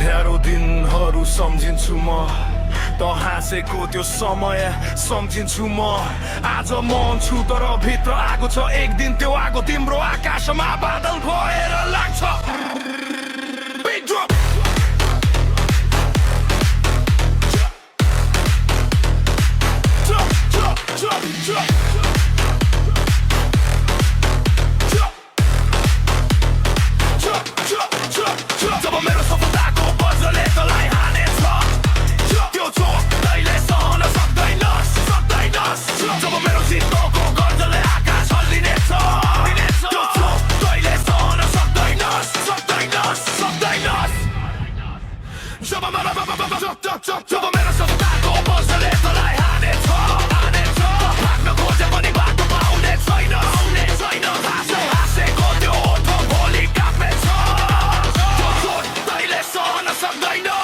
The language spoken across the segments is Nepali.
अँध्यारो दिनहरू सम्झिन्छु म त हाँसेको त्यो समय सम्झिन्छु म आज मन छु तर भित्र आगो छ एक दिन त्यो आगो तिम्रो आकाशमा बादल भएर लाग्छ Beat drop जब मेरो सफलताको बजले तँलाई हानेछ त्यो चोट तैँले सहन सक्दैनस् जब मेरो जितको गर्जनले आकाश हल्लिनेछ त्यो चोट तैँले सहन सक्दैनस् जब मेरो सफलताको बजले तँलाई हानेछ भाग्न खोजे पनि बाटो पाउने छैन हाँसेको त्यो ओठ भोलि काप्नेछ त्यो चोट तैँले सहन सक्दैनस्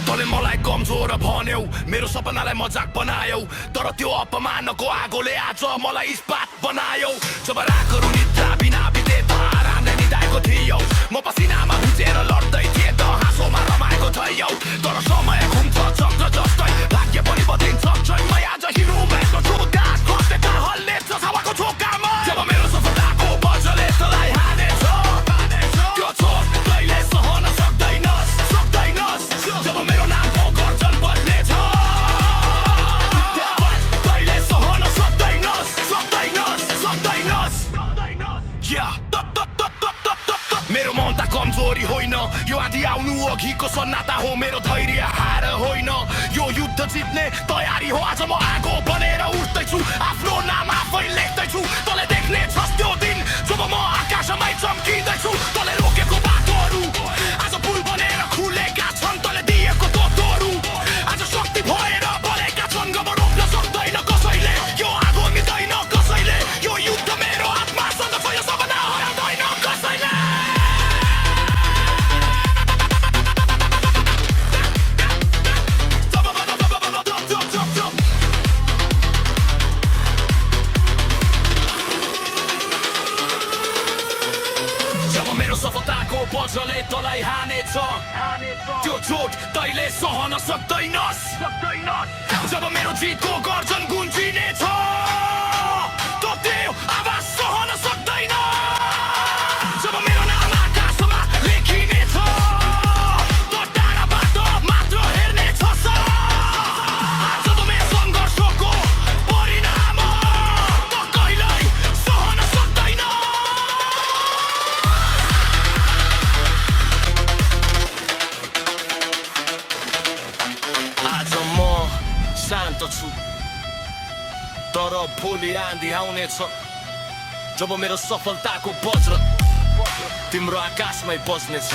तँले मलाई कमजोर भन्यौ मेरो सपनालाई मजाक बनायौ तर त्यो अपमानको आगोले आज मलाई इस्पात बनायौ जब राखहरू निद्रा बिना बिते त आरामले निदाएको थियौ म पसिनामा भिजेर लड्दै थिएँ त हाँसोमा रमाएको थियौ तर समय घुम्छ चक्र जस्तै भाग्य पनि बदलिन्छ क्षणमै आज हिरो भएको छु दास खोज्दै हल्लेछ हावाको झोकामा जब मेरो सफलताको बजले तँलाई हानेछ त्यो चोट तैँले सहन सक्दैनस् जब मेरो नामको गर्जन बज्नेछ तैँले सहन सक्दैनस् मेरो मन त कमजोरी होइन यो आधी आउनु अघिको सन्नाटा हो मेरो धैर्य हार होइन यो युद्ध जित्ने तयारी हो आज म आगो बनेर उठ्दैछु आफ्नो नाम आफै लेख्दैछु तँले देख्ने छस् त्यो दिन जब म आकाशमै चम्किँदैछु तँले रोकेको बाटोहरू आज पुल बनेर खुलेका छन् तँले दिएको तोतोहरू आज शक्ति भएर बलेका छन् अब रोक्न सक्दैन कसैले यो आगो मिल्दैन कसैले यो युद्ध मेरो आत्मासँग छ यो सपना हराउँदैन कसैले जब मेरो सफलताको बजले तँलाई हानेछ त्यो चोट तैँले सहन सक्दैनस् जब मेरो जितको गर्जन गुन्जिनेछ त त्यो आवाज सहन सक्दैन जब मेरो नाम आकाशमा लेखिनेछ त टाढाबाट मात्र हेर्नेछस् जब मेरो सङ्घर्षको परिणाम त कहिल्यै सहन सक्दैन आज म शान्त छु तर भोलि आँधी आउनेछ जब मेरो सफलताको वज्र तिम्रो आकाशमै बज्नेछ